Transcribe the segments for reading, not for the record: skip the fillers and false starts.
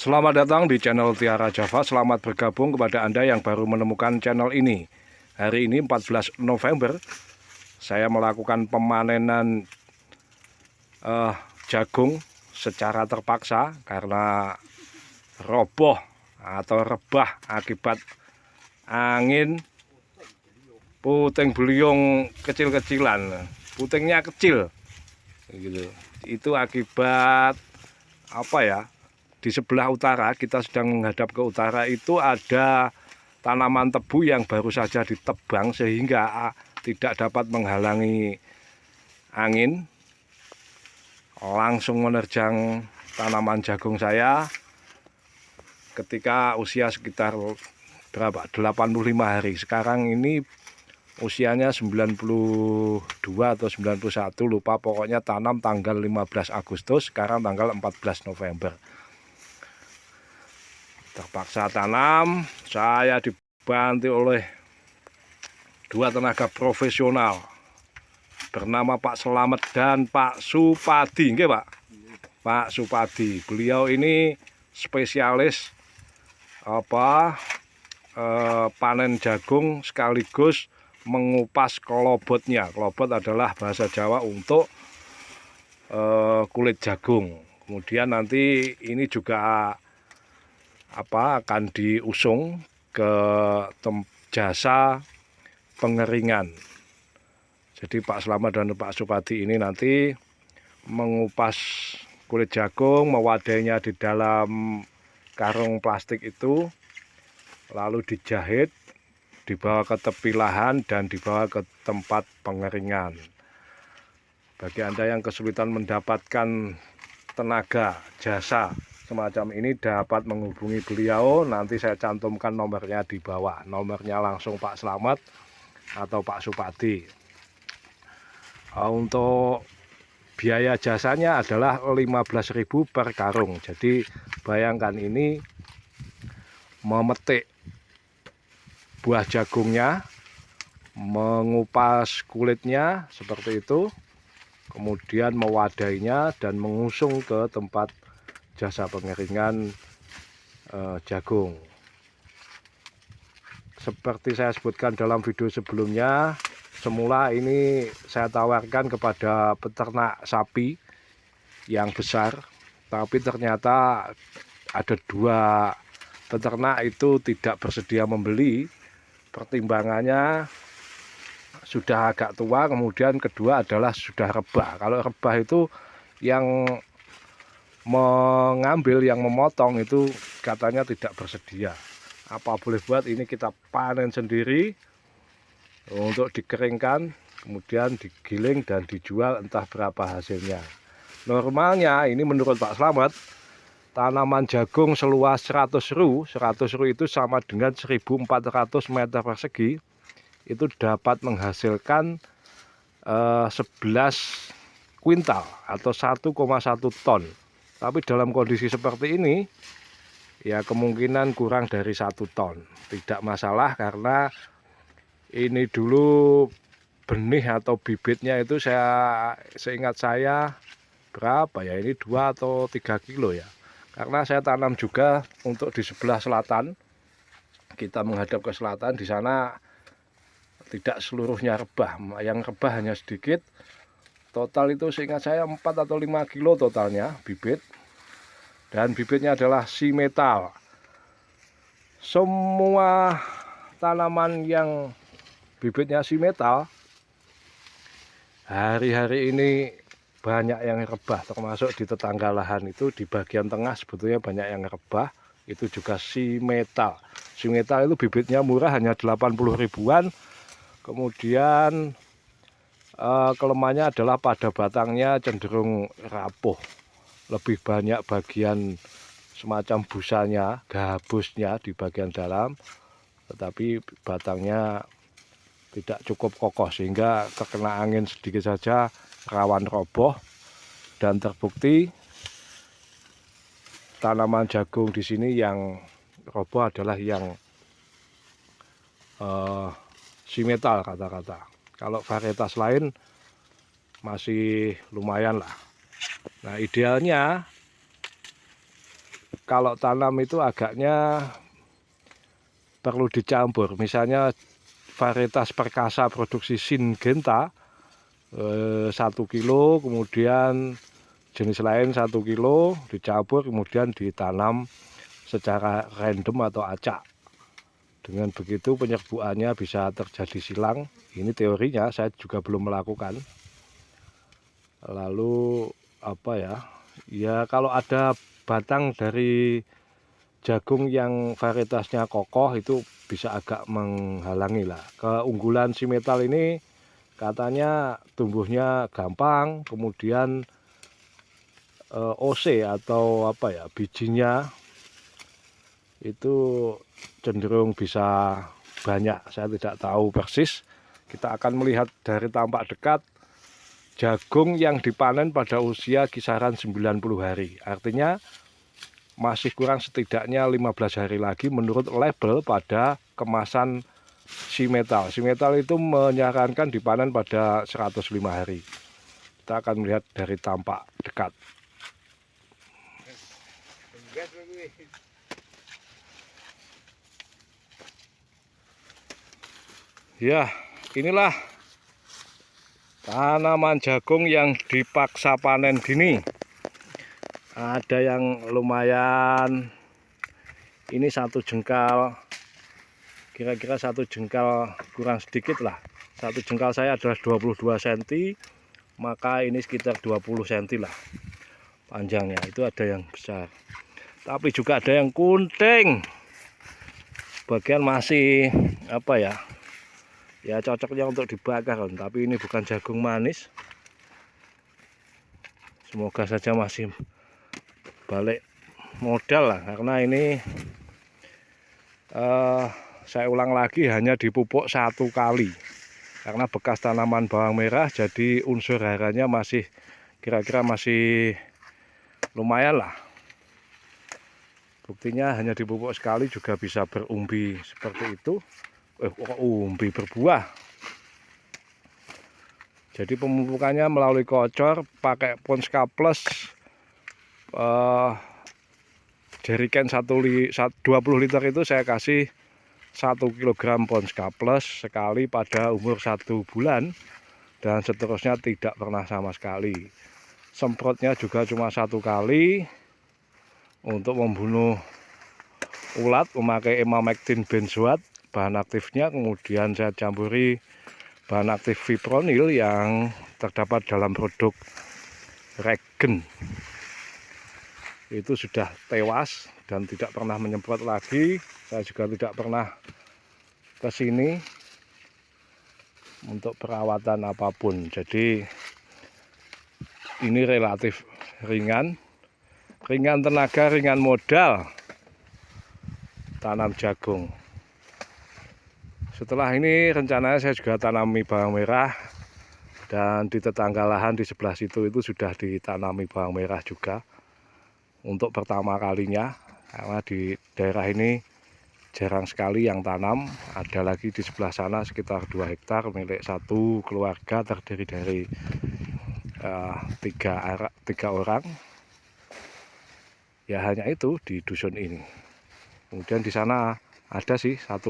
Selamat datang di channel Tiara Java. Selamat bergabung kepada Anda yang baru menemukan channel ini. Hari ini 14 November, saya melakukan pemanenan jagung secara terpaksa karena roboh atau rebah akibat angin puting beliung kecil-kecilan. Putingnya kecil gitu. Itu akibat apa ya? Di sebelah utara, kita sedang menghadap ke utara, itu ada tanaman tebu yang baru saja ditebang sehingga tidak dapat menghalangi angin, langsung menerjang tanaman jagung saya ketika usia sekitar berapa? 85 hari. Sekarang ini usianya 92 atau 91, lupa, pokoknya tanam tanggal 15 Agustus, sekarang tanggal 14 November. Terpaksa tanam, saya dibantu oleh dua tenaga profesional bernama Pak Selamet dan Pak Supadi. Nggih, Pak? Pak Supadi. Beliau ini spesialis panen jagung sekaligus mengupas kelobotnya. Kelobot adalah bahasa Jawa untuk kulit jagung. Kemudian nanti ini juga akan diusung ke jasa pengeringan. Jadi Pak Selamat dan Pak Supadi ini nanti mengupas kulit jagung, mewadainya di dalam karung plastik itu, lalu dijahit, dibawa ke tepi lahan dan dibawa ke tempat pengeringan. Bagi Anda yang kesulitan mendapatkan tenaga jasa semacam ini, dapat menghubungi beliau. Nanti saya cantumkan nomornya di bawah. Nomornya langsung Pak Selamat atau Pak Supadi. Untuk biaya jasanya adalah 15.000 per karung. Jadi bayangkan ini memetik buah jagungnya, mengupas kulitnya seperti itu, kemudian mewadainya dan mengusung ke tempat jasa pengeringan jagung. Seperti saya sebutkan dalam video sebelumnya, semula ini saya tawarkan kepada peternak sapi yang besar, tapi ternyata ada dua peternak itu tidak bersedia membeli. Pertimbangannya sudah agak tua, kemudian kedua adalah sudah rebah. Kalau rebah itu yang mengambil, yang memotong itu katanya tidak bersedia. Apa boleh buat, ini kita panen sendiri untuk dikeringkan, kemudian digiling dan dijual, entah berapa hasilnya. Normalnya ini menurut Pak Selamat, tanaman jagung seluas 100 ru itu sama dengan 1.400 meter persegi, itu dapat menghasilkan 11 kuintal atau 1,1 ton. Tapi dalam kondisi seperti ini, ya kemungkinan kurang dari 1 ton. Tidak masalah, karena ini dulu benih atau bibitnya itu seingat saya berapa ya, ini 2 atau 3 kilo ya. Karena saya tanam juga untuk di sebelah selatan, kita menghadap ke selatan, di sana tidak seluruhnya rebah, yang rebah hanya sedikit. Total itu seingat saya 4 atau 5 kilo totalnya bibit. Dan bibitnya adalah simetal. Semua tanaman yang bibitnya simetal hari-hari ini banyak yang rebah, termasuk di tetangga lahan itu di bagian tengah sebetulnya banyak yang rebah, itu juga simetal. Simetal itu bibitnya murah, hanya 80 ribuan. Kemudian kelemahannya adalah pada batangnya cenderung rapuh, lebih banyak bagian semacam busanya, gabusnya di bagian dalam, tetapi batangnya tidak cukup kokoh sehingga terkena angin sedikit saja rawan roboh. Dan terbukti tanaman jagung di sini yang roboh adalah yang simetal kata-kata. Kalau varietas lain masih lumayan lah. Nah, idealnya kalau tanam itu agaknya perlu dicampur. Misalnya varietas perkasa produksi Syngenta 1 kilo, kemudian jenis lain 1 kilo dicampur, kemudian ditanam secara random atau acak. Dengan begitu penyerbukannya bisa terjadi silang. Ini teorinya, saya juga belum melakukan. Lalu apa ya? Ya kalau ada batang dari jagung yang varietasnya kokoh itu bisa agak menghalangi lah. Keunggulan si metal ini katanya tumbuhnya gampang, kemudian OC atau apa ya, bijinya itu cenderung bisa banyak. Saya tidak tahu persis. Kita akan melihat dari tampak dekat jagung yang dipanen pada usia kisaran 90 hari. Artinya masih kurang setidaknya 15 hari lagi menurut label pada kemasan si metal. Si metal itu menyarankan dipanen pada 105 hari. Kita akan melihat dari tampak dekat. Ya, inilah tanaman jagung yang dipaksa panen dini. Ada yang lumayan, ini 1 jengkal, kira-kira 1 jengkal kurang sedikit lah. 1 jengkal saya adalah 22 cm, maka ini sekitar 20 cm lah panjangnya. Itu ada yang besar, tapi juga ada yang kunting. Bagian masih apa ya, ya cocoknya untuk dibakar, tapi ini bukan jagung manis. Semoga saja masih balik modal lah, karena ini saya ulang lagi hanya dipupuk 1 kali karena bekas tanaman bawang merah, jadi unsur haranya masih kira-kira masih lumayan lah. Buktinya hanya dipupuk sekali juga bisa berumbi seperti itu. Umbi berbuah. Jadi pemupukannya melalui kocor pakai Ponska Plus, jerigen 20 liter itu saya kasih 1 kg Ponska Plus sekali pada umur 1 bulan, dan seterusnya tidak pernah sama sekali. Semprotnya juga cuma 1 kali untuk membunuh ulat, memakai emamectin benzoat bahan aktifnya, kemudian saya campuri bahan aktif fipronil yang terdapat dalam produk Regen. Itu sudah tewas dan tidak pernah menyemprot lagi. Saya juga tidak pernah ke sini untuk perawatan apapun. Jadi ini relatif ringan tenaga, ringan modal tanam jagung. Setelah ini rencananya saya juga tanami bawang merah, dan di tetangga lahan di sebelah situ itu sudah ditanami bawang merah juga untuk pertama kalinya, karena di daerah ini jarang sekali yang tanam. Ada lagi di sebelah sana sekitar 2 hektar milik 1 keluarga terdiri dari 3 orang. Ya hanya itu di dusun ini. Kemudian di sana ada sih 1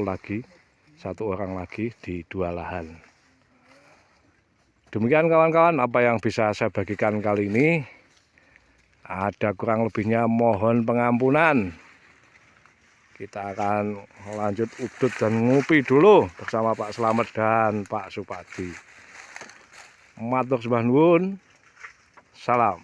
orang lagi di 2 lahan. Demikian kawan-kawan apa yang bisa saya bagikan kali ini. Ada kurang lebihnya mohon pengampunan. Kita akan lanjut udut dan ngopi dulu bersama Pak Slamet dan Pak Supadi. Matur sembah nuwun. Salam.